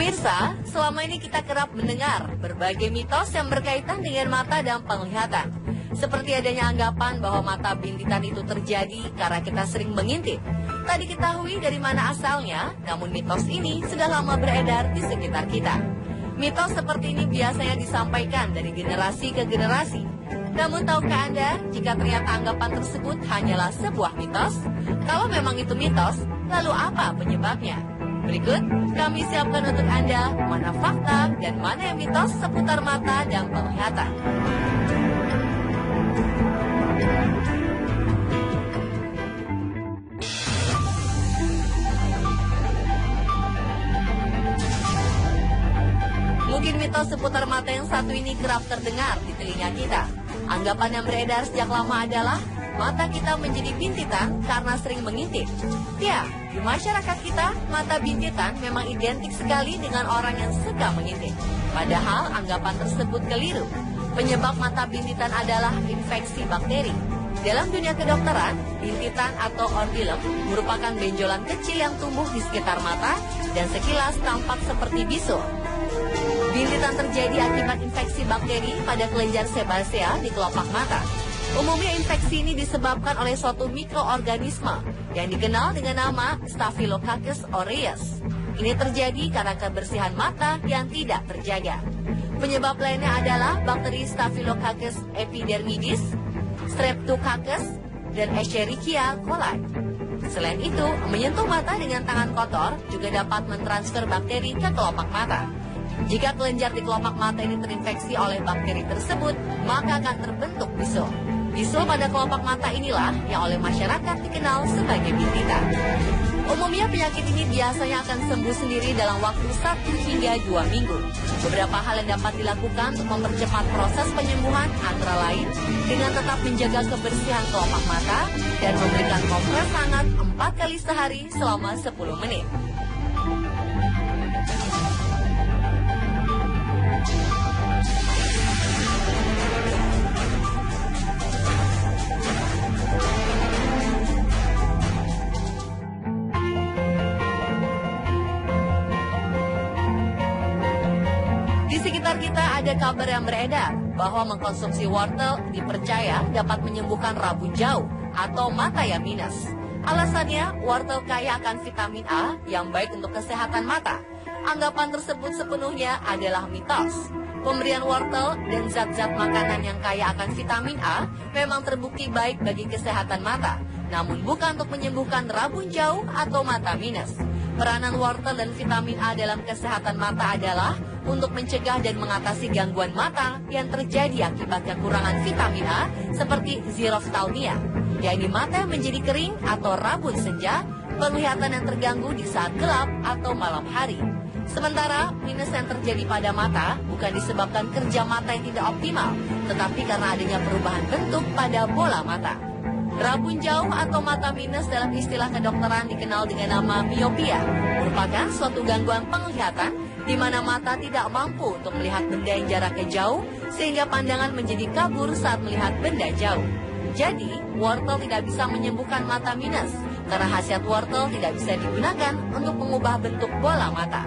Pemirsa, selama ini kita kerap mendengar berbagai mitos yang berkaitan dengan mata dan penglihatan. Seperti adanya anggapan bahwa mata bintitan itu terjadi karena kita sering mengintip. Tak diketahui dari mana asalnya, namun mitos ini sudah lama beredar di sekitar kita. Mitos seperti ini biasanya disampaikan dari generasi ke generasi. Namun tahukah Anda jika ternyata anggapan tersebut hanyalah sebuah mitos? Kalau memang itu mitos, lalu apa penyebabnya? Berikut kami siapkan untuk Anda mana fakta dan mana yang mitos seputar mata dan penglihatan. Mungkin mitos seputar mata yang satu ini kerap terdengar di telinga kita. Anggapan yang beredar sejak lama adalah mata kita menjadi bintitan karena sering mengintip. Ya, di masyarakat kita, mata bintitan memang identik sekali dengan orang yang suka mengintip. Padahal anggapan tersebut keliru. Penyebab mata bintitan adalah infeksi bakteri. Dalam dunia kedokteran, bintitan atau ordilem merupakan benjolan kecil yang tumbuh di sekitar mata dan sekilas tampak seperti bisul. Bintitan terjadi akibat infeksi bakteri pada kelenjar sebasea di kelopak mata. Umumnya infeksi ini disebabkan oleh suatu mikroorganisme yang dikenal dengan nama Staphylococcus aureus. Ini terjadi karena kebersihan mata yang tidak terjaga. Penyebab lainnya adalah bakteri Staphylococcus epidermidis, Streptococcus, dan Escherichia coli. Selain itu, menyentuh mata dengan tangan kotor juga dapat mentransfer bakteri ke kelopak mata. Jika kelenjar di kelopak mata ini terinfeksi oleh bakteri tersebut, maka akan terbentuk bisul. Bisul pada kelopak mata inilah yang oleh masyarakat dikenal sebagai bintitan. Umumnya penyakit ini biasanya akan sembuh sendiri dalam waktu 1 hingga 2 minggu. Beberapa hal yang dapat dilakukan untuk mempercepat proses penyembuhan antara lain dengan tetap menjaga kebersihan kelopak mata dan memberikan kompres hangat 4 kali sehari selama 10 menit. Di sekitar kita ada kabar yang beredar bahwa mengkonsumsi wortel dipercaya dapat menyembuhkan rabun jauh atau mata yang minus. Alasannya, wortel kaya akan vitamin A yang baik untuk kesehatan mata. Anggapan tersebut sepenuhnya adalah mitos. Pemberian wortel dan zat-zat makanan yang kaya akan vitamin A memang terbukti baik bagi kesehatan mata, namun bukan untuk menyembuhkan rabun jauh atau mata minus. Peranan wortel dan vitamin A dalam kesehatan mata adalah untuk mencegah dan mengatasi gangguan mata yang terjadi akibat kekurangan vitamin A seperti xerophthalmia, yakni mata yang menjadi kering atau rabun senja, penglihatan yang terganggu di saat gelap atau malam hari. Sementara minus yang terjadi pada mata bukan disebabkan kerja mata yang tidak optimal, tetapi karena adanya perubahan bentuk pada bola mata. Rabun jauh atau mata minus dalam istilah kedokteran dikenal dengan nama miopia, merupakan suatu gangguan penglihatan di mana mata tidak mampu untuk melihat benda yang jaraknya jauh sehingga pandangan menjadi kabur saat melihat benda jauh. Jadi, wortel tidak bisa menyembuhkan mata minus karena khasiat wortel tidak bisa digunakan untuk mengubah bentuk bola mata.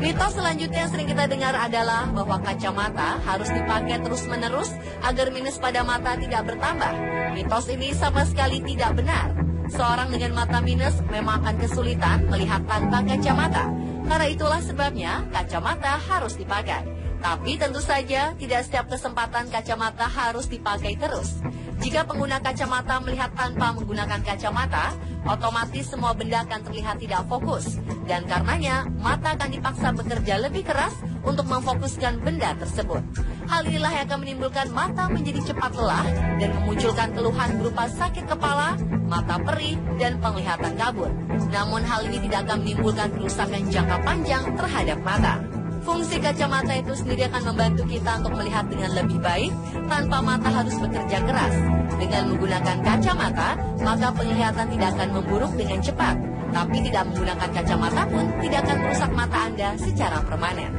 Mitos selanjutnya yang sering kita dengar adalah bahwa kacamata harus dipakai terus-menerus agar minus pada mata tidak bertambah. Mitos ini sama sekali tidak benar. Seorang dengan mata minus memang akan kesulitan melihat tanpa kacamata. Karena itulah sebabnya kacamata harus dipakai. Tapi tentu saja tidak setiap kesempatan kacamata harus dipakai terus. Jika pengguna kacamata melihat tanpa menggunakan kacamata, otomatis semua benda akan terlihat tidak fokus. Dan karenanya, mata akan dipaksa bekerja lebih keras untuk memfokuskan benda tersebut. Hal inilah yang akan menimbulkan mata menjadi cepat lelah dan memunculkan keluhan berupa sakit kepala, mata perih, dan penglihatan kabur. Namun hal ini tidak akan menimbulkan kerusakan jangka panjang terhadap mata. Fungsi kacamata itu sendiri akan membantu kita untuk melihat dengan lebih baik tanpa mata harus bekerja keras. Dengan menggunakan kacamata, maka penglihatan tidak akan memburuk dengan cepat. Tapi tidak menggunakan kacamata pun tidak akan merusak mata Anda secara permanen.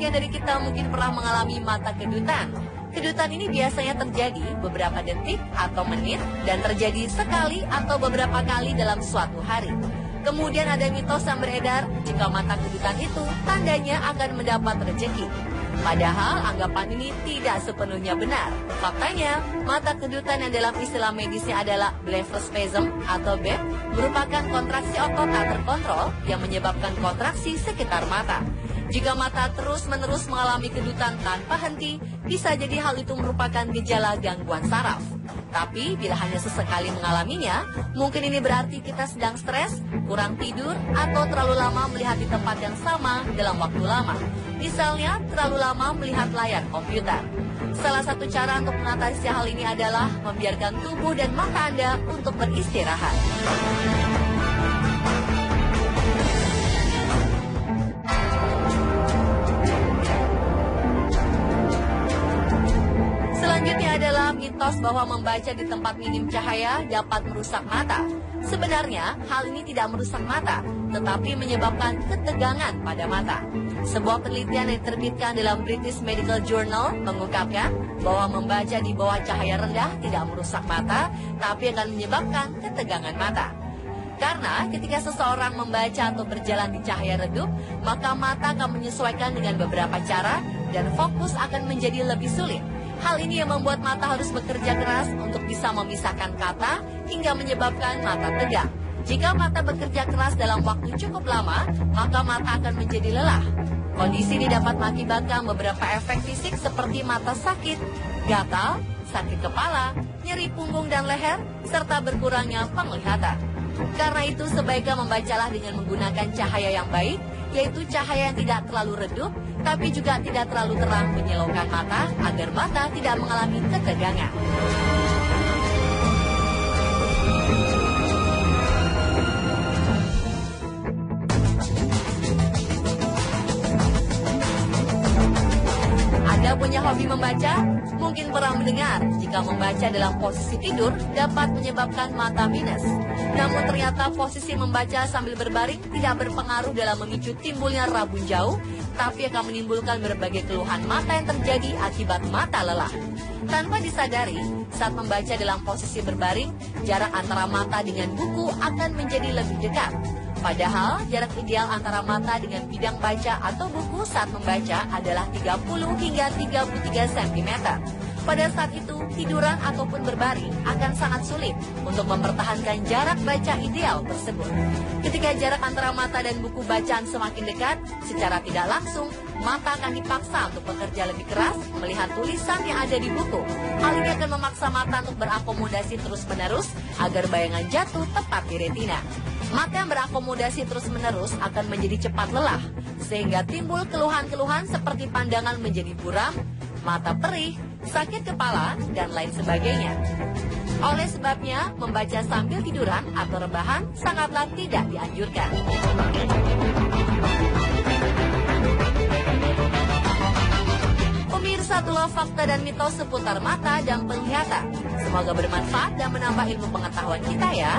Sebagian dari kita mungkin pernah mengalami mata kedutan. Kedutan ini biasanya terjadi beberapa detik atau menit dan terjadi sekali atau beberapa kali dalam suatu hari. Kemudian ada mitos yang beredar jika mata kedutan itu tandanya akan mendapat rezeki. Padahal anggapan ini tidak sepenuhnya benar. Faktanya, mata kedutan yang dalam istilah medisnya adalah blepharospasm atau BEP merupakan kontraksi otot tak terkontrol yang menyebabkan kontraksi sekitar mata. Jika mata terus-menerus mengalami kedutan tanpa henti, bisa jadi hal itu merupakan gejala gangguan saraf. Tapi bila hanya sesekali mengalaminya, mungkin ini berarti kita sedang stres, kurang tidur, atau terlalu lama melihat di tempat yang sama dalam waktu lama. Misalnya, terlalu lama melihat layar komputer. Salah satu cara untuk mengatasi hal ini adalah membiarkan tubuh dan mata Anda untuk beristirahat. Selanjutnya adalah mitos bahwa membaca di tempat minim cahaya dapat merusak mata. Sebenarnya, hal ini tidak merusak mata, tetapi menyebabkan ketegangan pada mata. Sebuah penelitian yang diterbitkan dalam British Medical Journal mengungkapkan bahwa membaca di bawah cahaya rendah tidak merusak mata, tapi akan menyebabkan ketegangan mata. Karena ketika seseorang membaca atau berjalan di cahaya redup, maka mata akan menyesuaikan dengan beberapa cara dan fokus akan menjadi lebih sulit. Hal ini yang membuat mata harus bekerja keras untuk bisa memisahkan kata hingga menyebabkan mata tegang. Jika mata bekerja keras dalam waktu cukup lama, maka mata akan menjadi lelah. Kondisi ini dapat mengakibatkan beberapa efek fisik seperti mata sakit, gatal, sakit kepala, nyeri punggung dan leher, serta berkurangnya penglihatan. Karena itu sebaiknya membacalah dengan menggunakan cahaya yang baik, yaitu cahaya yang tidak terlalu redup, tapi juga tidak terlalu terang menyilaukan mata, agar mata tidak mengalami ketegangan. Anda punya hobi membaca? Mungkin pernah mendengar jika membaca dalam posisi tidur dapat menyebabkan mata minus. Namun ternyata posisi membaca sambil berbaring tidak berpengaruh dalam memicu timbulnya rabun jauh, tapi akan menimbulkan berbagai keluhan mata yang terjadi akibat mata lelah. Tanpa disadari, saat membaca dalam posisi berbaring, jarak antara mata dengan buku akan menjadi lebih dekat. Padahal jarak ideal antara mata dengan bidang baca atau buku saat membaca adalah 30 hingga 33 cm. Pada saat itu, tiduran ataupun berbaring akan sangat sulit untuk mempertahankan jarak baca ideal tersebut. Ketika jarak antara mata dan buku bacaan semakin dekat, secara tidak langsung, mata akan dipaksa untuk bekerja lebih keras melihat tulisan yang ada di buku. Hal ini akan memaksa mata untuk berakomodasi terus-menerus agar bayangan jatuh tepat di retina. Mata yang berakomodasi terus-menerus akan menjadi cepat lelah, sehingga timbul keluhan-keluhan seperti pandangan menjadi buram, mata perih, sakit kepala, dan lain sebagainya. Oleh sebabnya, membaca sambil tiduran atau rebahan sangatlah tidak dianjurkan. Pemirsa, itulah fakta dan mitos seputar mata dan penglihatan. Semoga bermanfaat dan menambah ilmu pengetahuan kita ya.